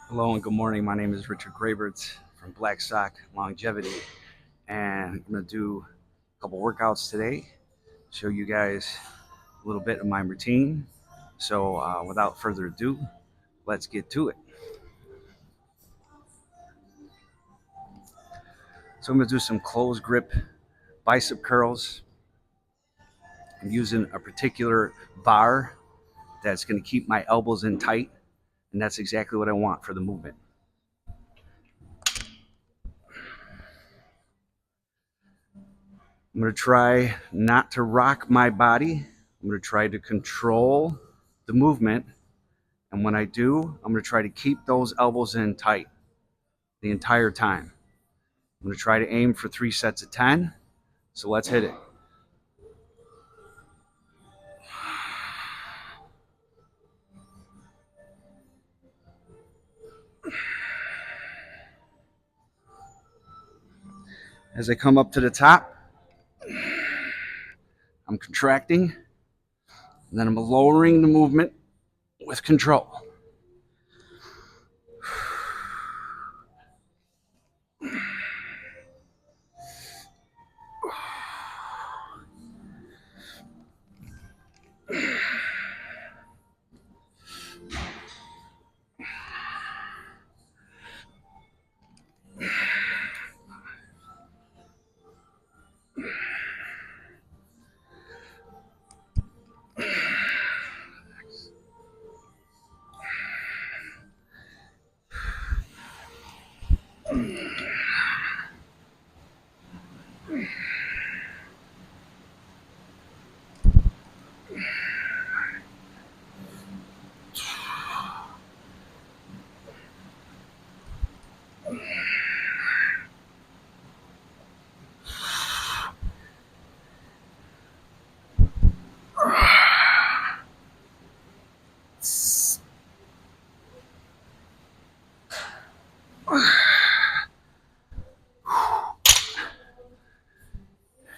Hello and good morning. My name is Richard Graberts from Black Sock Longevity, and I'm going to do a couple workouts today, show you guys a little bit of my routine. So, without further ado, let's get to it. So, I'm going to do some closed grip bicep curls. I'm using a particular bar that's going to keep my elbows in tight, and that's exactly what I want for the movement. I'm going to try not to rock my body. I'm going to try to control the movement. And when I do, I'm going to try to keep those elbows in tight the entire time. I'm going to try to aim for 3 sets of 10. So let's hit it. As I come up to the top, I'm contracting, and then I'm lowering the movement with control.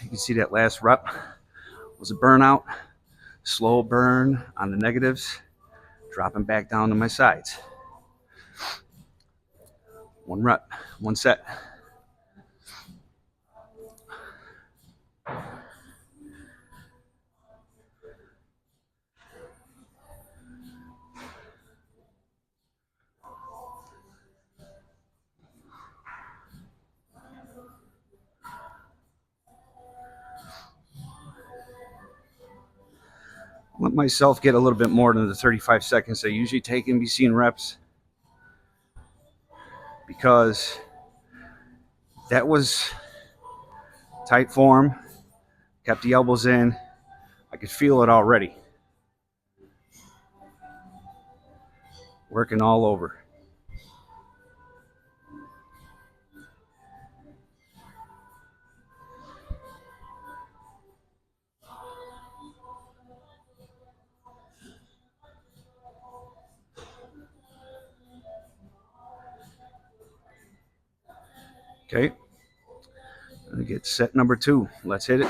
You can see that last rep was a burnout, slow burn on the negatives, dropping back down to my sides. 1 rep, 1 set. Let myself get a little bit more than the 35 seconds I usually take in between reps, because that was tight form, kept the elbows in. I could feel it already. Working all over. Okay, gonna get set number 2. Let's hit it.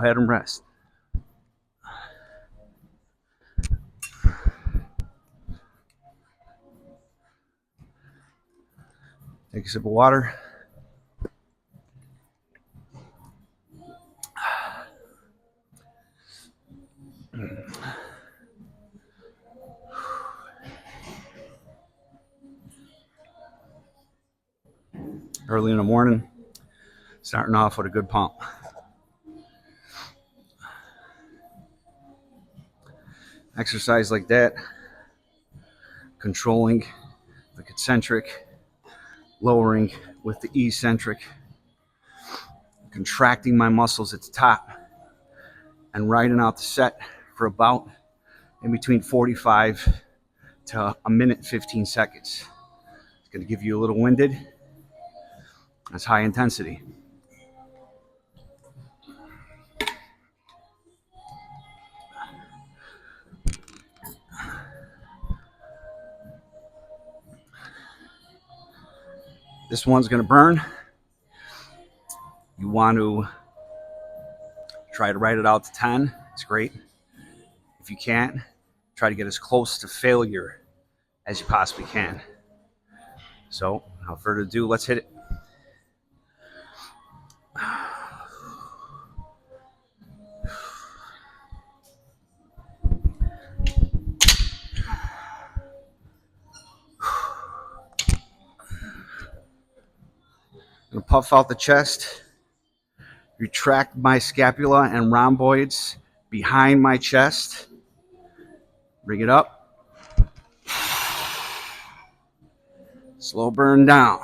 ahead and rest. Take a sip of water. Early in the morning, starting off with a good pump. Exercise like that, controlling the concentric, lowering with the eccentric, contracting my muscles at the top, and riding out the set for about in between 45 to a minute 15 seconds. It's going to give you a little winded. That's high intensity. This one's going to burn. You want to try to write it out to 10. It's great. If you can't, try to get as close to failure as you possibly can. So, without further ado, let's hit it. I'm going to puff out the chest, retract my scapula and rhomboids behind my chest, bring it up, slow burn down.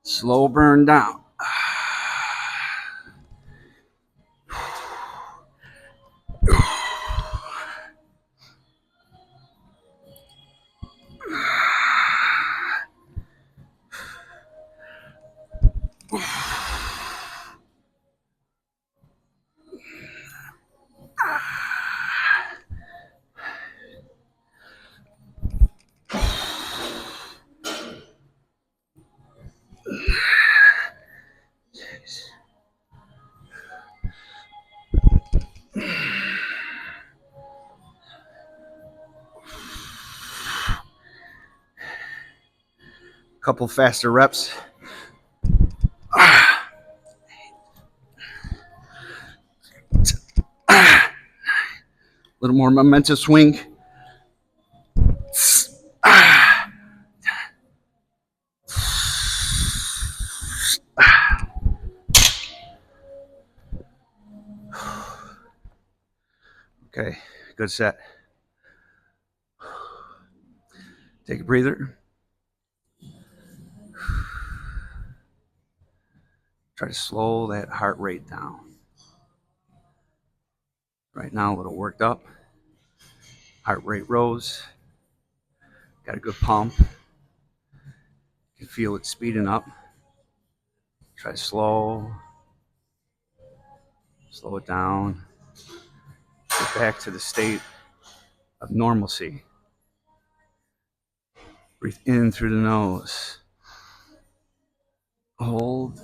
Slow burn down. Couple faster reps. A little more momentous swing. Okay, good set. Take a breather. Try to slow that heart rate down. Right now, a little worked up. Heart rate rose. Got a good pump. You can feel it speeding up. Try to slow it down. Get back to the state of normalcy. Breathe in through the nose. Hold.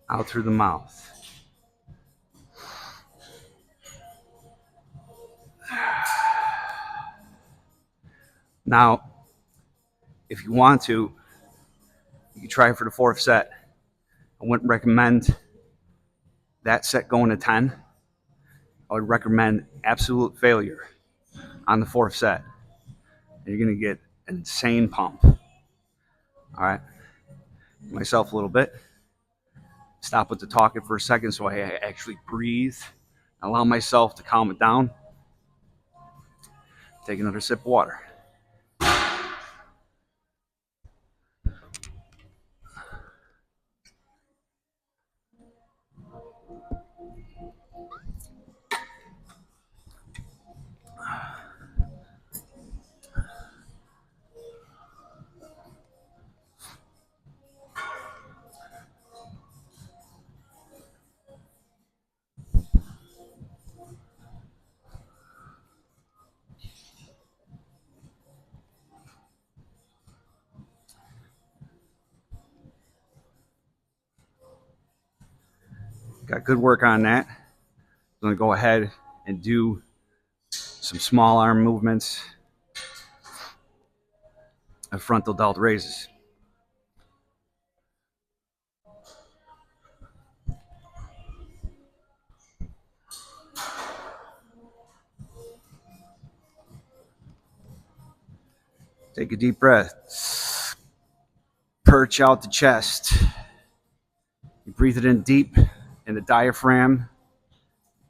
Out through the mouth. Now, if you want to, you can try for the fourth set. I wouldn't recommend that set going to 10. I would recommend absolute failure on the fourth set. You're going to get an insane pump. All right. Myself a little bit. Stop with the talking for a second so I actually breathe. Allow myself to calm it down. Take another sip of water. Got good work on that. I'm going to go ahead and do some small arm movements of frontal delt raises. Take a deep breath. Perch out the chest. You breathe it in deep in the diaphragm,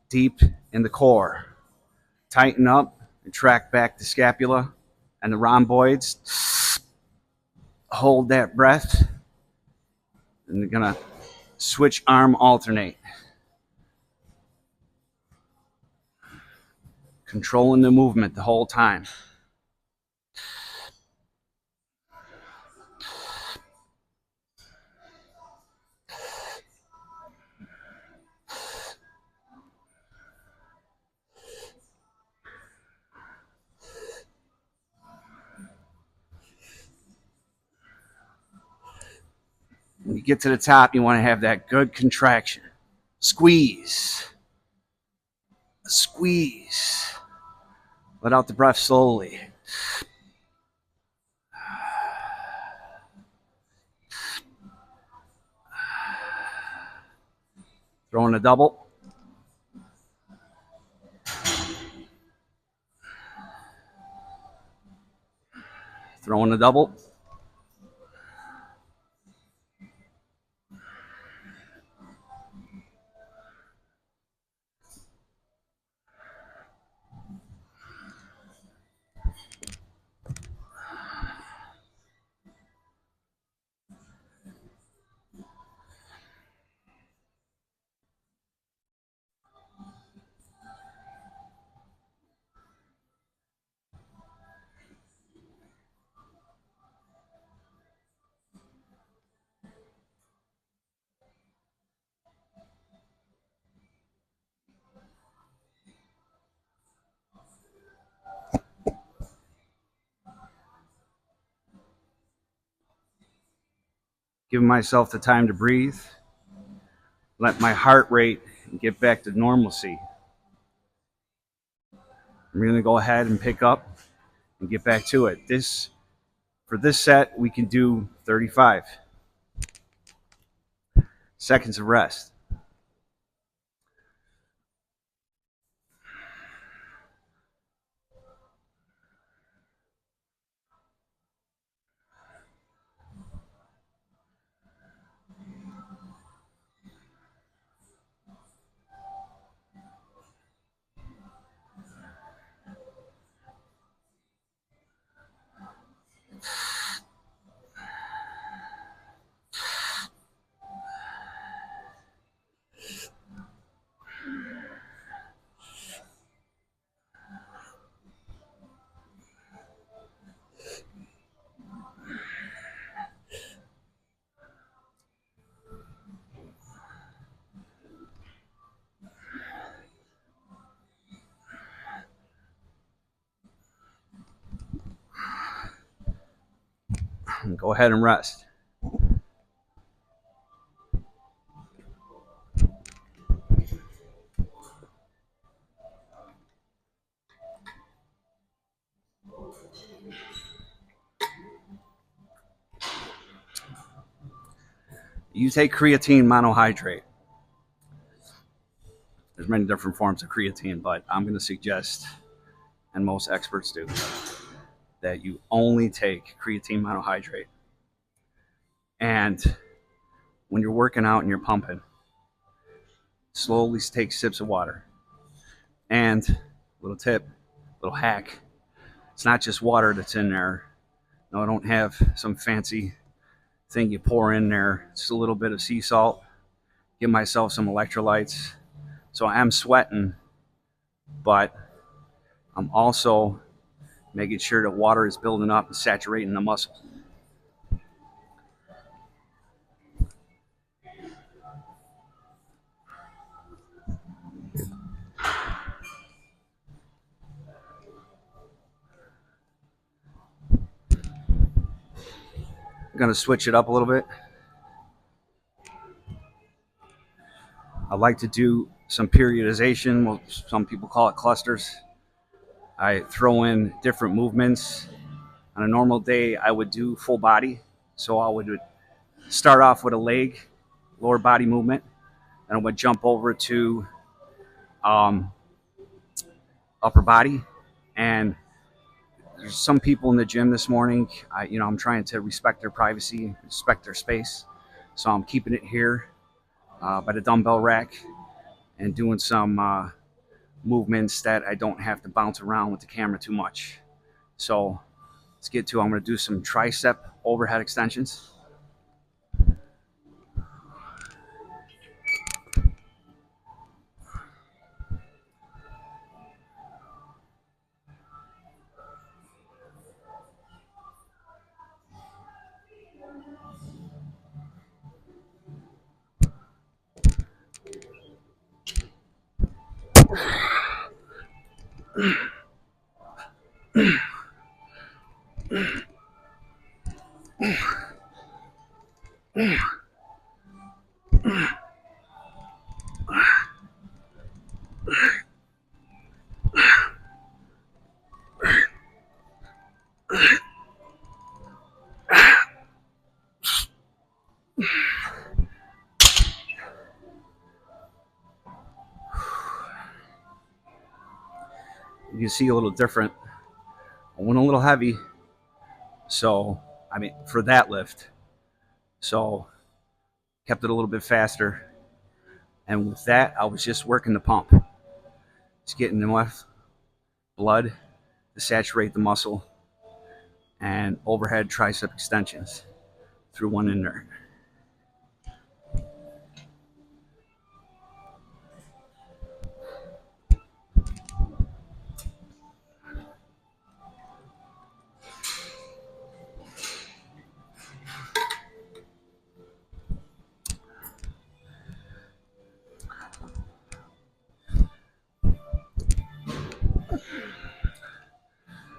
deep in the core. Tighten up and track back the scapula and the rhomboids. Hold that breath. And you're going to switch arm alternate. Controlling the movement the whole time. When you get to the top, you want to have that good contraction. Squeeze. Squeeze. Let out the breath slowly. Throw in a double. Throw in a double. Giving myself the time to breathe. Let my heart rate get back to normalcy. I'm going to go ahead and pick up and get back to it. For this set, we can do 35 seconds of rest. Go ahead and rest. You take creatine monohydrate. There's many different forms of creatine, but I'm going to suggest, and most experts do, that you only take creatine monohydrate. And when you're working out and you're pumping, slowly take sips of water. And little tip, little hack, it's not just water that's in there. No, I don't have some fancy thing you pour in there. It's a little bit of sea salt. Give myself some electrolytes. So I'm sweating, but I'm also making sure that water is building up and saturating the muscle. I'm going to switch it up a little bit. I like to do some periodization. Well, some people call it clusters. I throw in different movements. On a normal day, I would do full body. So I would start off with a leg, lower body movement, and I would jump over to um, upper body. And there's some people in the gym this morning. I'm trying to respect their privacy, respect their space. So I'm keeping it here by the dumbbell rack and doing some movements that I don't have to bounce around with the camera too much. So let's get to it. I'm going to do some tricep overhead extensions. You can see a little different. I went a little heavy, so for that lift, so kept it a little bit faster. And with that, I was just working the pump, just getting enough blood to saturate the muscle, and overhead tricep extensions through one in there.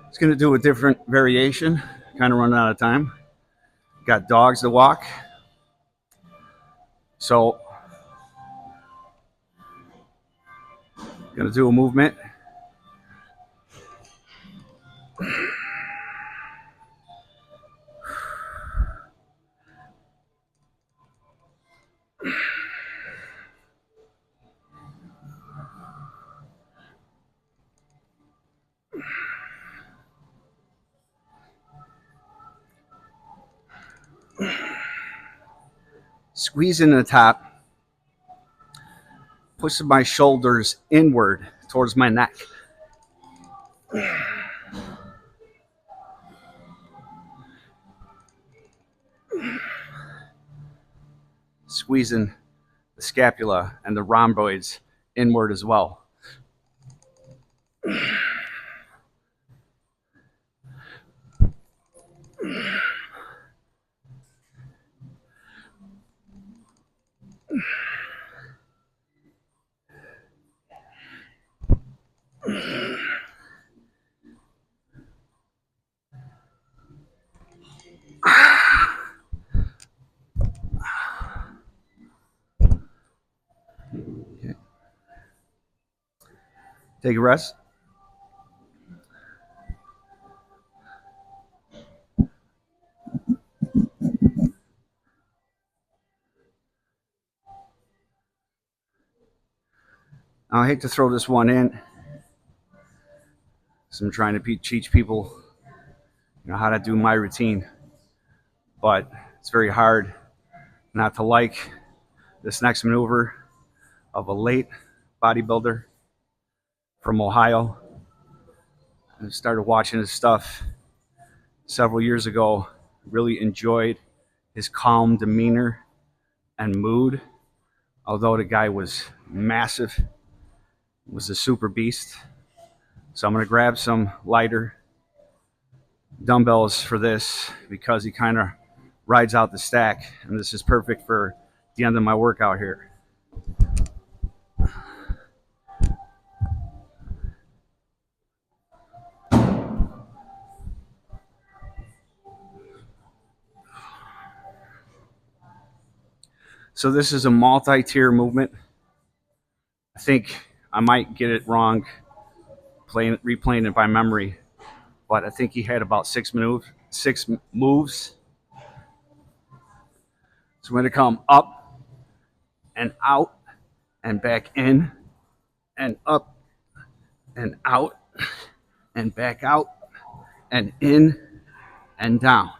It's going to do a different variation. Kind of running out of time. Got dogs to walk. So, going to do a movement. Squeezing the top, pushing my shoulders inward towards my neck. Squeezing the scapula and the rhomboids inward as well. Okay. Take a rest. I hate to throw this one in, so I'm trying to teach people, how to do my routine. But it's very hard not to like this next maneuver of a late bodybuilder from Ohio. I started watching his stuff several years ago. Really enjoyed his calm demeanor and mood. Although the guy was massive, was a super beast. So I'm going to grab some lighter dumbbells for this because he kind of rides out the stack, and this is perfect for the end of my workout here. So this is a multi-tier movement. I think I might get it wrong, replaying it by memory, but I think he had about 6 moves. So we're going to come up and out and back in and up and out and back out and in and down.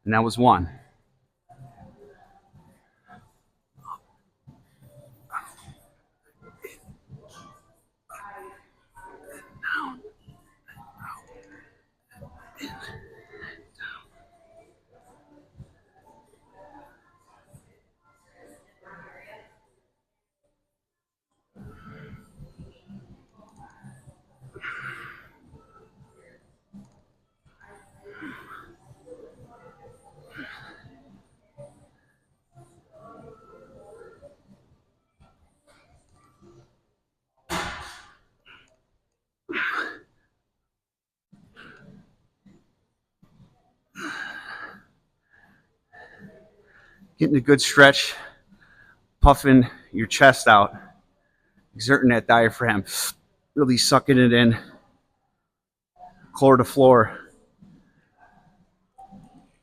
And that was one. Getting a good stretch, puffing your chest out, exerting that diaphragm, really sucking it in, core to floor,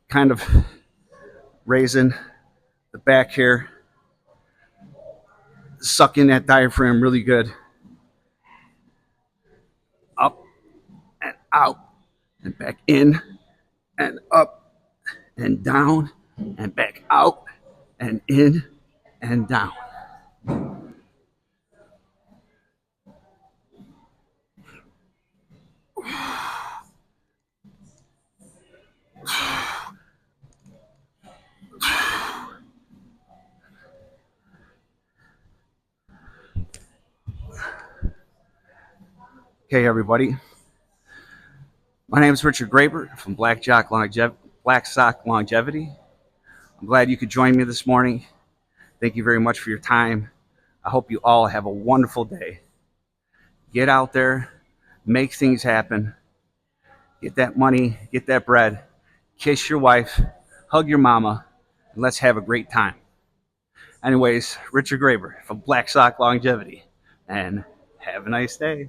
kind of raising the back here, sucking that diaphragm really good. Up and out and back in and up and down and back out and in and down. Okay, everybody. My name is Richard Graber from Black Sock Longevity. I'm glad you could join me this morning. Thank you very much for your time. I hope you all have a wonderful day. Get out there, make things happen, get that money, get that bread, kiss your wife, hug your mama, and let's have a great time. Anyways, Richard Graber from Black Sock Longevity, and have a nice day.